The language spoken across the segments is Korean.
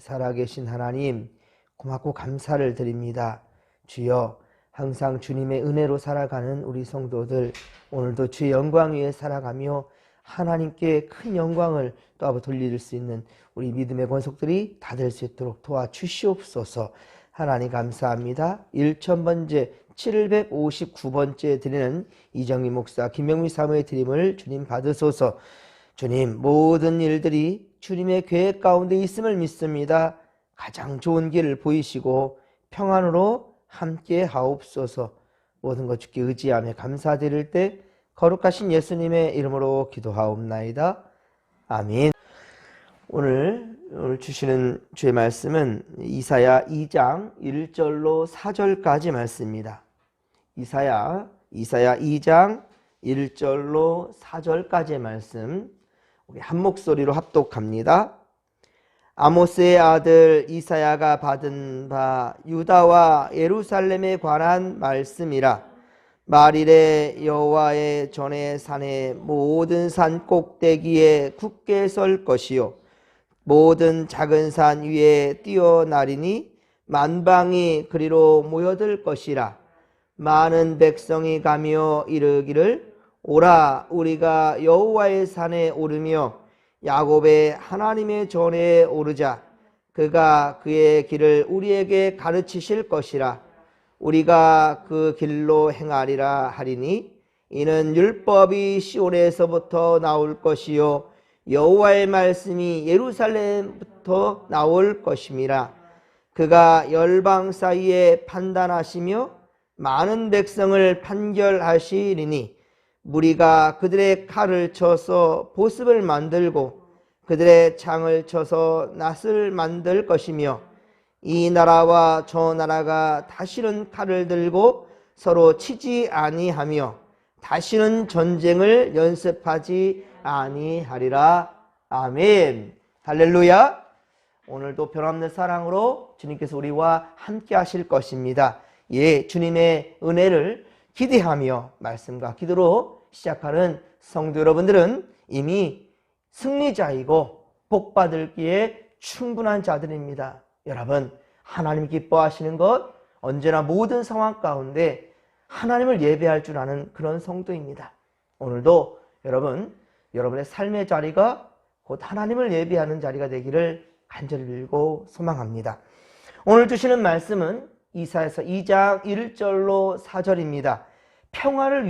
살아계신 하나님, 고맙고 감사를 드립니다. 주여, 항상 주님의 은혜로 살아가는 우리 성도들, 오늘도 주의 영광 위에 살아가며 하나님께 큰 영광을 또 돌릴 수 있는 우리 믿음의 권속들이 다 될 수 있도록 도와주시옵소서. 하나님 감사합니다. 1000번째 759번째 드리는 이정미 목사 김명미 사모의 드림을 주님 받으소서. 주님, 모든 일들이 주님의 계획 가운데 있음을 믿습니다. 가장 좋은 길을 보이시고 평안으로 함께 하옵소서. 모든 것 주께 의지하며 감사드릴 때 거룩하신 예수님의 이름으로 기도하옵나이다. 아멘. 오늘 주시는 주의 말씀은 이사야 2장 1절로 4절까지 말씀입니다. 이사야 2장 1절로 4절까지의 말씀 우리 한 목소리로 합독합니다. 아모스의 아들 이사야가 받은 바 유다와 예루살렘에 관한 말씀이라. 말일에 여호와의 전에 산의 모든 산 꼭대기에 굳게 설 것이요 모든 작은 산 위에 뛰어나리니 만방이 그리로 모여들 것이라. 많은 백성이 가며 이르기를 오라, 우리가 여호와의 산에 오르며 야곱의 하나님의 전에 오르자. 그가 그의 길을 우리에게 가르치실 것이라. 우리가 그 길로 행하리라 하리니 이는 율법이 시온에서부터 나올 것이요 여호와의 말씀이 예루살렘부터 나올 것임이라. 그가 열방 사이에 판단하시며 많은 백성을 판결하시리니 무리가 그들의 칼을 쳐서 보습을 만들고 그들의 창을 쳐서 낫을 만들 것이며 이 나라와 저 나라가 다시는 칼을 들고 서로 치지 아니하며 다시는 전쟁을 연습하지 아니하리라. 아멘. 할렐루야. 오늘도 변함없는 사랑으로 주님께서 우리와 함께 하실 것입니다. 예, 주님의 은혜를 기대하며 말씀과 기도로 시작하는 성도 여러분들은 이미 승리자이고 복받을기에 충분한 자들입니다. 여러분, 하나님 기뻐하시는 것, 언제나 모든 상황 가운데 하나님을 예배할 줄 아는 그런 성도입니다. 오늘도 여러분의 삶의 자리가 곧 하나님을 예배하는 자리가 되기를 간절히 빌고 소망합니다. 오늘 주시는 말씀은 이사야서 2장 1절로 4절입니다. 평화를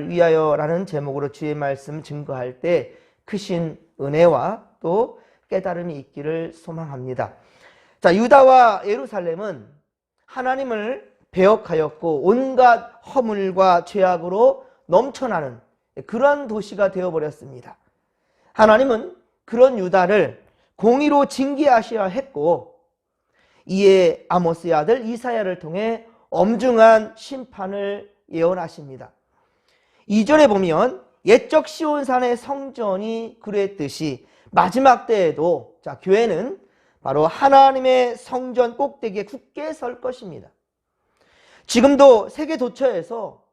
위하여라는 제목으로 주의 말씀 증거할 때 크신 은혜와 또 깨달음이 있기를 소망합니다. 자, 유다와 예루살렘은 하나님을 배역하였고 온갖 허물과 죄악으로 넘쳐나는 그런 도시가 되어버렸습니다. 하나님은 그런 유다를 공의로 징계하셔야 했고 이에 아모스의 아들 이사야를 통해 엄중한 심판을 예언하십니다. 2절에 보면 옛적 시온산의 성전이 그랬듯이 마지막 때에도 교회는 바로 하나님의 성전 꼭대기에 굳게 설 것입니다. 지금도 세계 도처에서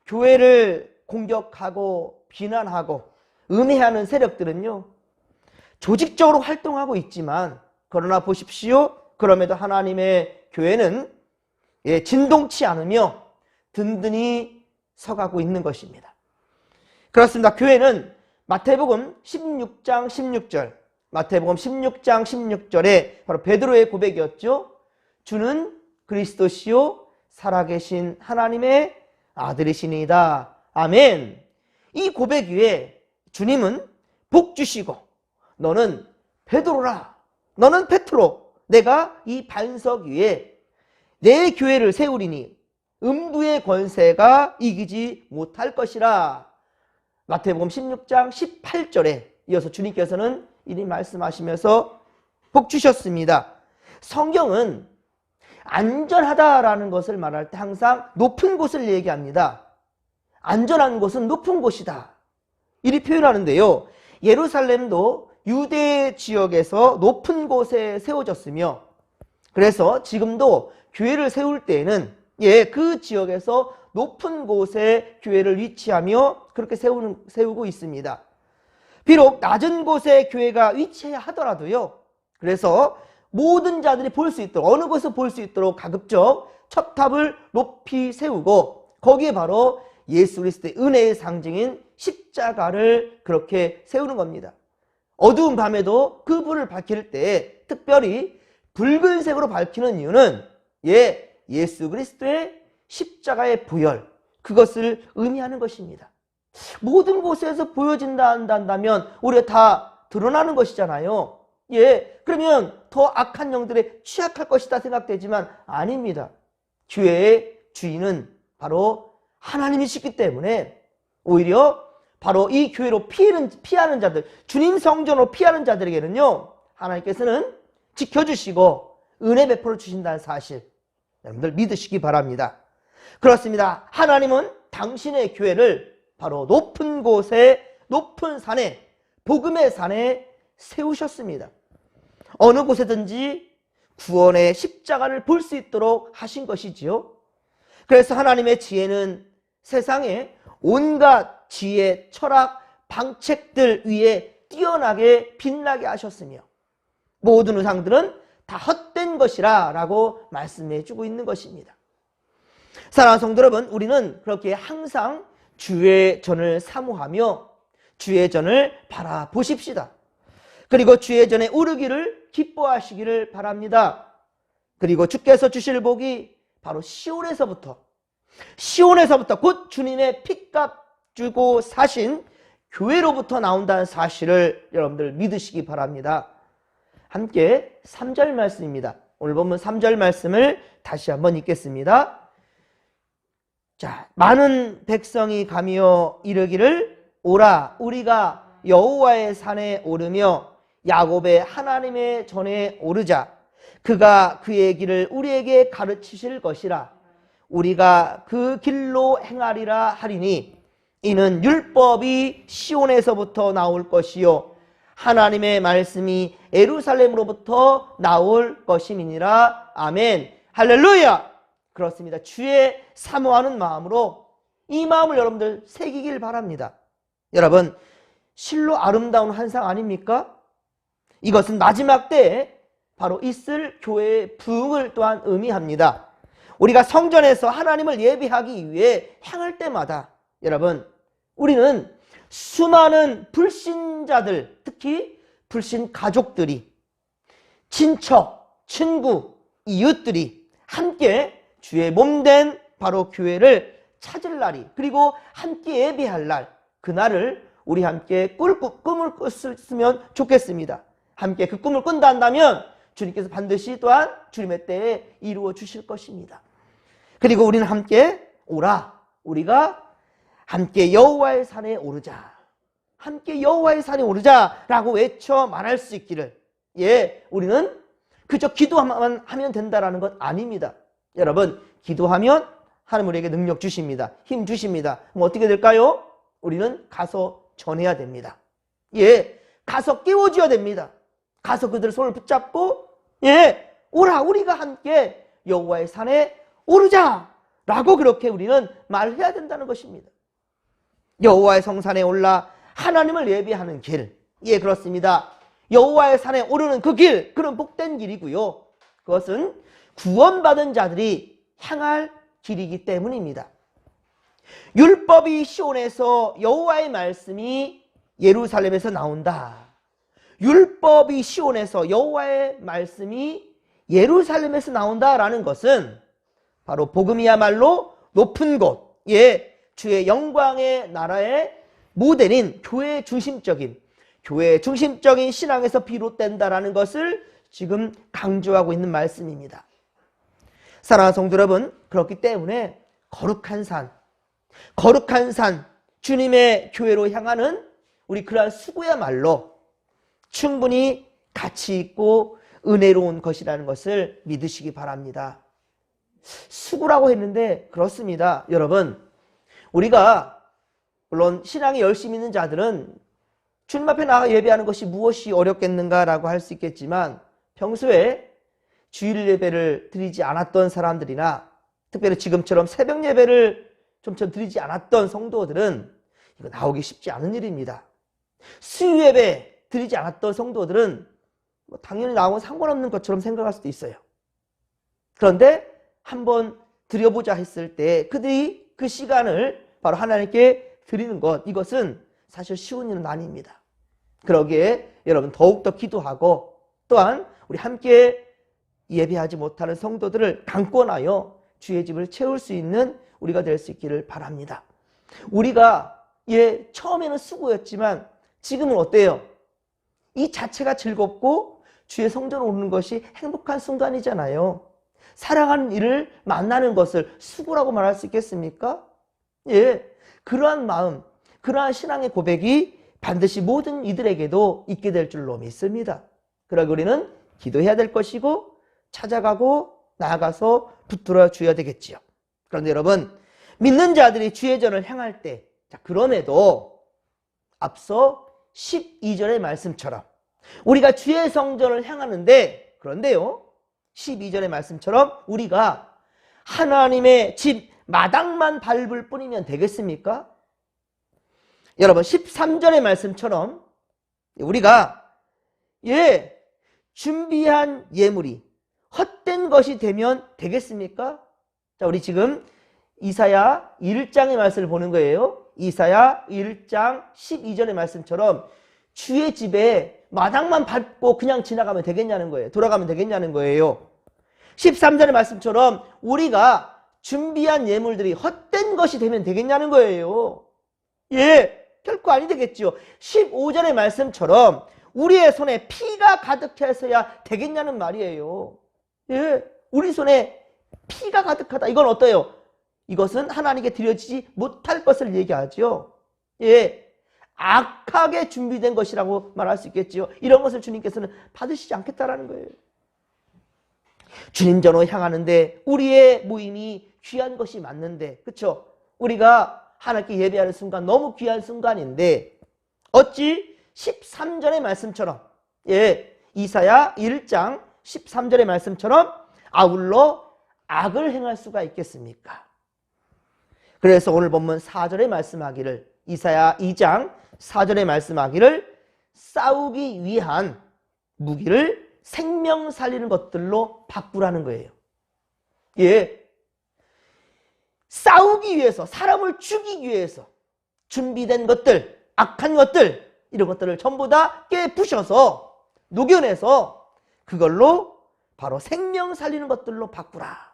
교회를 공격하고 비난하고 음해하는 세력들은요, 조직적으로 활동하고 있지만 그러나 보십시오. 그럼에도 하나님의 교회는 진동치 않으며 든든히 서가고 있는 것입니다. 그렇습니다. 교회는 마태복음 16장 16절에 바로 베드로의 고백이었죠. 주는 그리스도시요 살아계신 하나님의 아들이시니이다. 아멘. 이 고백 위에 주님은 복 주시고 너는 베드로라, 너는 베드로, 내가 이 반석 위에 내 교회를 세우리니 음부의 권세가 이기지 못할 것이라. 마태복음 16장 18절에 이어서 주님께서는 이리 말씀하시면서 복 주셨습니다. 성경은 안전하다라는 것을 말할 때 항상 높은 곳을 얘기합니다. 안전한 곳은 높은 곳이다, 이리 표현하는데요. 예루살렘도 유대 지역에서 높은 곳에 세워졌으며 그래서 지금도 교회를 세울 때에는 그 지역에서 높은 곳에 교회를 위치하며 그렇게 세우고 있습니다. 비록 낮은 곳에 교회가 위치해야 하더라도요, 그래서 모든 자들이 볼 수 있도록, 어느 곳에서 볼 수 있도록 가급적 첩탑을 높이 세우고 거기에 바로 예수 그리스도의 은혜의 상징인 십자가를 그렇게 세우는 겁니다. 어두운 밤에도 그 불을 밝힐 때 특별히 붉은색으로 밝히는 이유는 예수 그리스도의 십자가의 보혈, 그것을 의미하는 것입니다. 모든 곳에서 보여진다 한다면 우리가 다 드러나는 것이잖아요. 그러면 더 악한 영들에 취약할 것이다 생각되지만 아닙니다. 교회의 주인은 바로 하나님이시기 때문에 오히려 바로 이 교회로 피하는 자들, 주님 성전으로 피하는 자들에게는요, 하나님께서는 지켜주시고 은혜 베풀어 주신다는 사실, 여러분들 믿으시기 바랍니다. 그렇습니다. 하나님은 당신의 교회를 바로 높은 곳에, 높은 산에, 복음의 산에 세우셨습니다. 어느 곳에든지 구원의 십자가를 볼 수 있도록 하신 것이지요. 그래서 하나님의 지혜는 세상에 온갖 지혜, 철학, 방책들 위에 뛰어나게 빛나게 하셨으며 모든 우상들은 다 헛된 것이라 라고 말씀해 주고 있는 것입니다. 사랑하는 성도 여러분, 우리는 그렇게 항상 주의 전을 사모하며 주의 전을 바라보십시다. 그리고 주의 전에 오르기를 기뻐하시기를 바랍니다. 그리고 주께서 주실 복이 바로 시온에서부터 곧 주님의 핏값 주고 사신 교회로부터 나온다는 사실을 여러분들 믿으시기 바랍니다. 함께 3절 말씀입니다. 오늘 본문 3절 말씀을 다시 한번 읽겠습니다. 자, 많은 백성이 가며 이르기를 오라 우리가 여호와의 산에 오르며 야곱의 하나님의 전에 오르자. 그가 그의 길을 우리에게 가르치실 것이라. 우리가 그 길로 행하리라 하리니 이는 율법이 시온에서부터 나올 것이요 하나님의 말씀이 예루살렘으로부터 나올 것임이니라. 아멘. 할렐루야. 그렇습니다. 주의 사모하는 마음으로 이 마음을 여러분들 새기길 바랍니다. 여러분, 실로 아름다운 환상 아닙니까? 이것은 마지막 때에 바로 있을 교회의 부흥을 또한 의미합니다. 우리가 성전에서 하나님을 예배하기 위해 향할 때마다 여러분, 우리는 수많은 불신자들, 특히 불신 가족들이, 친척, 친구, 이웃들이 함께 주의 몸된 바로 교회를 찾을 날이, 그리고 함께 예배할 날, 그날을 우리 함께 꿈을 꿨으면 좋겠습니다. 함께 그 꿈을 꾼다 한다면 주님께서 반드시 또한 주님의 때에 이루어 주실 것입니다. 그리고 우리는 함께 오라. 우리가 함께 여호와의 산에 오르자. 함께 여호와의 산에 오르자라고 외쳐 말할 수 있기를. 우리는 그저 기도만 하면 된다라는 것 아닙니다. 여러분, 기도하면 하나님 우리에게 능력 주십니다. 힘 주십니다. 그럼 어떻게 될까요? 우리는 가서 전해야 됩니다. 가서 깨워줘야 됩니다. 가서 그들의 손을 붙잡고 오라 우리가 함께 여호와의 산에 오르자 라고 그렇게 우리는 말해야 된다는 것입니다. 여호와의 성산에 올라 하나님을 예배하는 길, 그렇습니다. 여호와의 산에 오르는 그 길, 그런 복된 길이고요. 그것은 구원받은 자들이 향할 길이기 때문입니다. 율법이 시온에서 여호와의 말씀이 예루살렘에서 나온다. 율법이 시온에서 여호와의 말씀이 예루살렘에서 나온다라는 것은 바로 복음이야말로 높은 곳, 주의 영광의 나라의 모델인 교회 중심적인 신앙에서 비롯된다라는 것을 지금 강조하고 있는 말씀입니다. 사랑하는 성도 여러분, 그렇기 때문에 거룩한 산, 주님의 교회로 향하는 우리 그러한 수고야말로 충분히 가치 있고 은혜로운 것이라는 것을 믿으시기 바랍니다. 수고라고 했는데 그렇습니다. 여러분, 우리가 물론 신앙이 열심히 있는 자들은 주님 앞에 나가 예배하는 것이 무엇이 어렵겠는가라고 할 수 있겠지만 평소에 주일 예배를 드리지 않았던 사람들이나 특별히 지금처럼 새벽 예배를 좀처럼 드리지 않았던 성도들은 이거 나오기 쉽지 않은 일입니다. 수요 예배 드리지 않았던 성도들은 당연히 나하고 상관없는 것처럼 생각할 수도 있어요. 그런데 한번 드려보자 했을 때 그들이 그 시간을 바로 하나님께 드리는 것, 이것은 사실 쉬운 일은 아닙니다. 그러기에 여러분 더욱더 기도하고 또한 우리 함께 예배하지 못하는 성도들을 강권하여 주의 집을 채울 수 있는 우리가 될 수 있기를 바랍니다. 우리가 처음에는 수고였지만 지금은 어때요? 이 자체가 즐겁고 주의 성전에 오는 것이 행복한 순간이잖아요. 사랑하는 이를 만나는 것을 수고라고 말할 수 있겠습니까? 그러한 마음, 그러한 신앙의 고백이 반드시 모든 이들에게도 있게 될 줄로 믿습니다. 그러기 우리는 기도해야 될 것이고 찾아가고 나아가서 붙들어 줘야 되겠지요. 그런데 여러분, 믿는 자들이 주의 전을 향할 때, 그럼에도 앞서 12절의 말씀처럼 우리가 주의 성전을 향하는데, 그런데요 12절의 말씀처럼 우리가 하나님의 집 마당만 밟을 뿐이면 되겠습니까? 여러분 13절의 말씀처럼 우리가 준비한 예물이 헛된 것이 되면 되겠습니까? 자, 우리 지금 이사야 1장의 말씀을 보는 거예요. 이사야 1장 12절의 말씀처럼 주의 집에 마당만 밟고 그냥 지나가면 되겠냐는 거예요. 돌아가면 되겠냐는 거예요. 13절의 말씀처럼 우리가 준비한 예물들이 헛된 것이 되면 되겠냐는 거예요. 결코 아니 되겠지요. 15절의 말씀처럼 우리의 손에 피가 가득해서야 되겠냐는 말이에요. 우리 손에 피가 가득하다. 이건 어때요? 이것은 하나님께 드려지지 못할 것을 얘기하죠. 악하게 준비된 것이라고 말할 수 있겠지요. 이런 것을 주님께서는 받으시지 않겠다라는 거예요. 주님 전으로 향하는데 우리의 모임이 귀한 것이 맞는데, 그렇죠? 우리가 하나님께 예배하는 순간 너무 귀한 순간인데 어찌 13절의 말씀처럼 이사야 1장 13절의 말씀처럼 아울러 악을 행할 수가 있겠습니까? 그래서 오늘 본문 4절에 말씀하기를, 이사야 2장 4절에 말씀하기를 싸우기 위한 무기를 생명 살리는 것들로 바꾸라는 거예요. 싸우기 위해서, 사람을 죽이기 위해서 준비된 것들, 악한 것들, 이런 것들을 전부 다 깨부셔서 녹여내서 그걸로 바로 생명 살리는 것들로 바꾸라.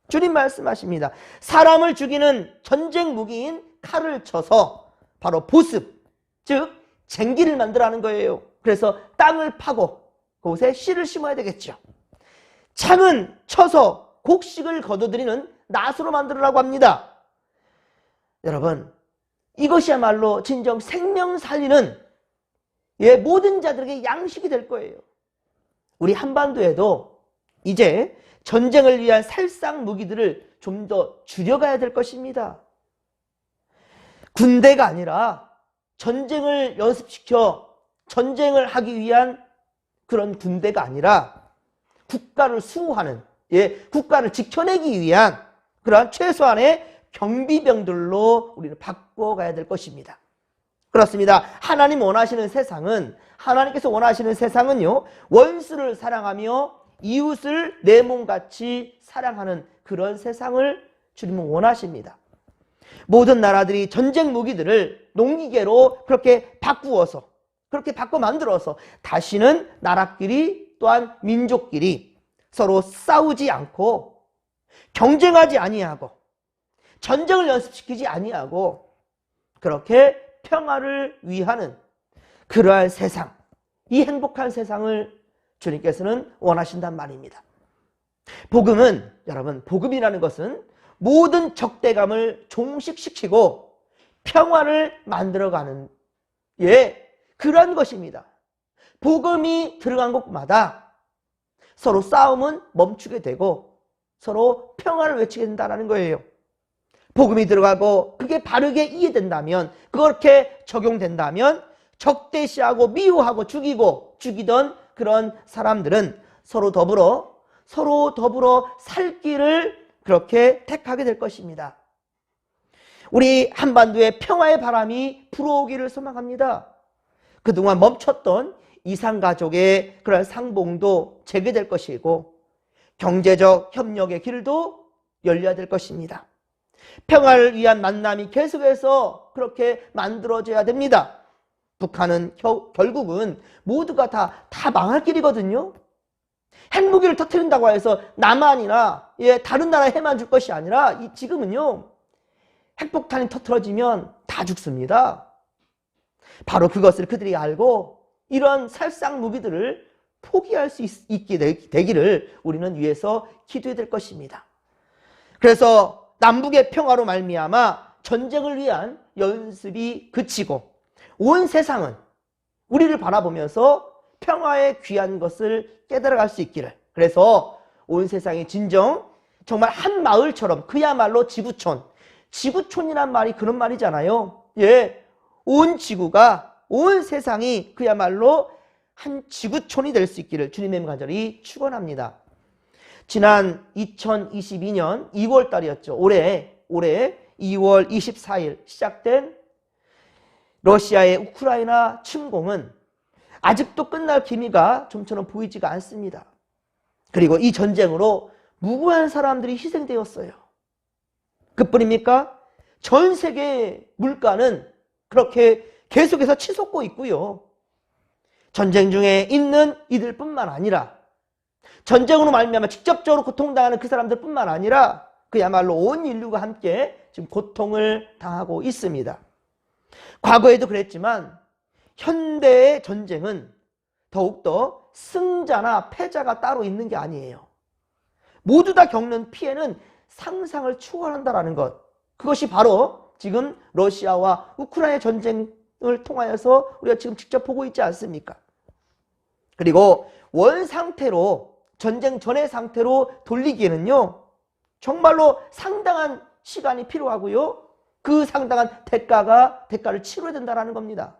주님 말씀하십니다. 사람을 죽이는 전쟁 무기인 칼을 쳐서 바로 보습, 즉 쟁기를 만들라는 거예요. 그래서 땅을 파고 그곳에 씨를 심어야 되겠죠. 창은 쳐서 곡식을 거둬들이는 낫으로 만들으라고 합니다. 여러분, 이것이야말로 진정 생명 살리는 모든 자들에게 양식이 될 거예요. 우리 한반도에도 이제 전쟁을 위한 살상 무기들을 좀 더 줄여가야 될 것입니다. 군대가 아니라 전쟁을 연습시켜 전쟁을 하기 위한 그런 군대가 아니라 국가를 수호하는, 국가를 지켜내기 위한 그러한 최소한의 경비병들로 우리는 바꿔가야 될 것입니다. 그렇습니다. 하나님 원하시는 세상은, 하나님께서 원하시는 세상은요, 원수를 사랑하며 이웃을 내 몸같이 사랑하는 그런 세상을 주님은 원하십니다. 모든 나라들이 전쟁 무기들을 농기계로 그렇게 바꾸어서, 그렇게 바꿔 만들어서 다시는 나라끼리 또한 민족끼리 서로 싸우지 않고 경쟁하지 아니하고 전쟁을 연습시키지 아니하고 그렇게 평화를 위하는 그러한 세상, 이 행복한 세상을 주님께서는 원하신단 말입니다. 복음은, 여러분, 복음이라는 것은 모든 적대감을 종식시키고 평화를 만들어가는 그러한 것입니다. 복음이 들어간 곳마다 서로 싸움은 멈추게 되고 서로 평화를 외치게 된다는 거예요. 복음이 들어가고 그게 바르게 이해된다면, 그렇게 적용된다면 적대시하고 미워하고 죽이고 죽이던 그런 사람들은 서로 더불어 살 길을 그렇게 택하게 될 것입니다. 우리 한반도에 평화의 바람이 불어오기를 소망합니다. 그동안 멈췄던 이산가족의 그런 상봉도 재개될 것이고 경제적 협력의 길도 열려야 될 것입니다. 평화를 위한 만남이 계속해서 그렇게 만들어져야 됩니다. 북한은 결국은 모두가 다 망할 길이거든요. 핵무기를 터뜨린다고 해서 남한이나 다른 나라에 해만 줄 것이 아니라 지금은요, 핵폭탄이 터뜨려지면 다 죽습니다. 바로 그것을 그들이 알고 이런 살상 무기들을 포기할 수 있게 되기를 우리는 위해서 기도해야 될 것입니다. 그래서 남북의 평화로 말미암아 전쟁을 위한 연습이 그치고 온 세상은 우리를 바라보면서 평화의 귀한 것을 깨달아갈 수 있기를, 그래서 온 세상이 진정 정말 한 마을처럼, 그야말로 지구촌이란 말이 그런 말이잖아요. 온 지구가, 온 세상이 그야말로 한 지구촌이 될 수 있기를 주님의 간절히 축원합니다. 지난 2022년 2월 달이었죠. 올해 2월 24일 시작된 러시아의 우크라이나 침공은 아직도 끝날 기미가 좀처럼 보이지가 않습니다. 그리고 이 전쟁으로 무고한 사람들이 희생되었어요. 그뿐입니까? 전 세계 물가는 그렇게 계속해서 치솟고 있고요. 전쟁 중에 있는 이들뿐만 아니라, 전쟁으로 말미암아 직접적으로 고통당하는 그 사람들뿐만 아니라 그야말로 온 인류가 함께 지금 고통을 당하고 있습니다. 과거에도 그랬지만 현대의 전쟁은 더욱더 승자나 패자가 따로 있는 게 아니에요. 모두 다 겪는 피해는 상상을 초월한다는 것, 그것이 바로 지금 러시아와 우크라이나 전쟁을 통하여서 우리가 지금 직접 보고 있지 않습니까? 그리고 원 상태로, 전쟁 전의 상태로 돌리기에는요, 정말로 상당한 시간이 필요하고요, 그 상당한 대가를 치러야 된다는 겁니다.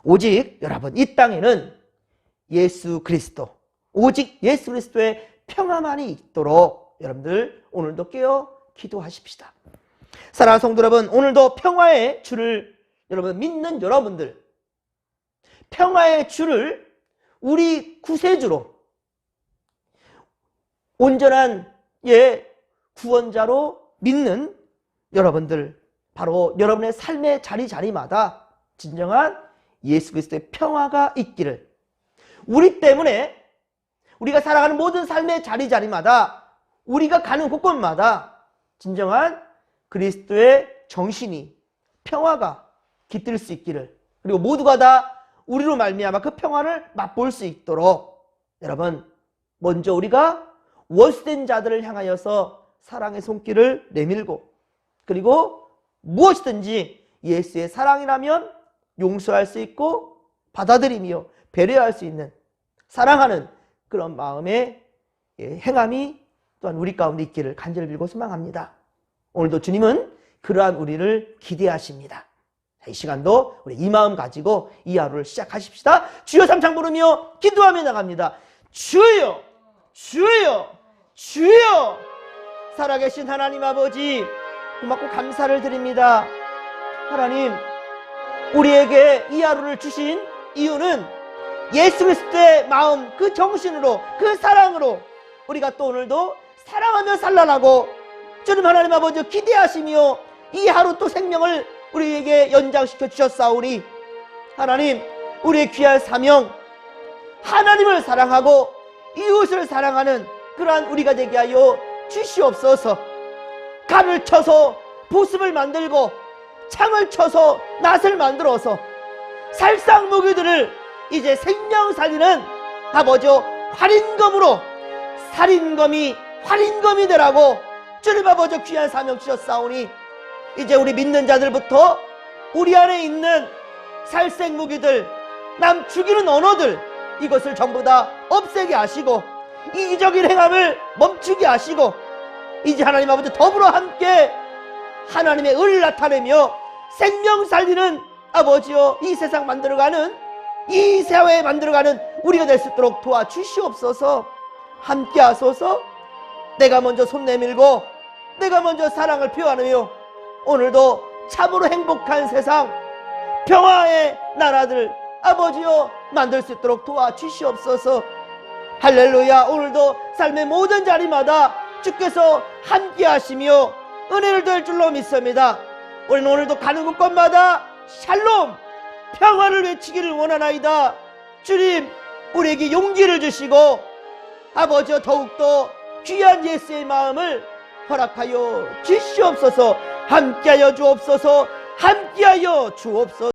오직 여러분, 이 땅에는 예수 그리스도, 오직 예수 그리스도의 평화만이 있도록 여러분들 오늘도 깨어 기도하십시다. 사랑하는 성도 여러분, 오늘도 평화의 주를 여러분 믿는 여러분들, 평화의 주를 우리 구세주로, 온전한 구원자로 믿는 여러분들, 바로 여러분의 삶의 자리마다 진정한 예수 그리스도의 평화가 있기를, 우리 때문에 우리가 살아가는 모든 삶의 자리마다, 우리가 가는 곳곳마다 진정한 그리스도의 정신이, 평화가 깃들 수 있기를, 그리고 모두가 다 우리로 말미암아 그 평화를 맛볼 수 있도록 여러분, 먼저 우리가 원수된 자들을 향하여서 사랑의 손길을 내밀고, 그리고 무엇이든지 예수의 사랑이라면 용서할 수 있고 받아들이며 배려할 수 있는, 사랑하는 그런 마음의 행함이 또한 우리 가운데 있기를 간절히 빌고 소망합니다. 오늘도 주님은 그러한 우리를 기대하십니다. 이 시간도 우리 이 마음 가지고 이 하루를 시작하십시다. 주여 삼창 부르며 기도하며 나갑니다. 주여, 주여, 주여. 살아계신 하나님 아버지, 고맙고 감사를 드립니다. 하나님, 우리에게 이 하루를 주신 이유는 예수 그리스도의 마음, 그 정신으로, 그 사랑으로 우리가 또 오늘도 사랑하며 살라라고 주님 하나님 아버지 기대하시며 이 하루 또 생명을 우리에게 연장시켜 주셨사오니, 하나님, 우리의 귀한 사명, 하나님을 사랑하고 이웃을 사랑하는 그러한 우리가 되게 하여 주시옵소서. 칼을 쳐서 보습을 만들고 창을 쳐서 낫을 만들어서 살상 무기들을 이제 생명 살리는 아버지 활인검으로, 살인검이 활인검이 되라고 주님 아버지 귀한 사명 주셨사오니, 이제 우리 믿는 자들부터 우리 안에 있는 살생 무기들, 남 죽이는 언어들, 이것을 전부 다 없애게 하시고 이기적인 행함을 멈추게 하시고, 이제 하나님 아버지 더불어 함께 하나님의 의를 나타내며 생명 살리는 아버지여 이 세상 만들어가는, 이 사회 만들어가는 우리가 될 수 있도록 도와주시옵소서. 함께 하소서. 내가 먼저 손 내밀고 내가 먼저 사랑을 표하며 오늘도 참으로 행복한 세상, 평화의 나라들 아버지여 만들 수 있도록 도와주시옵소서. 할렐루야. 오늘도 삶의 모든 자리마다 주께서 함께 하시며 은혜를 더할 줄로 믿습니다. 우리는 오늘도 가는 곳곳마다 샬롬 평화를 외치기를 원하나이다. 주님 우리에게 용기를 주시고 아버지여 더욱더 귀한 예수의 마음을 허락하여 주시옵소서. 함께하여 주옵소서. 함께하여 주옵소서.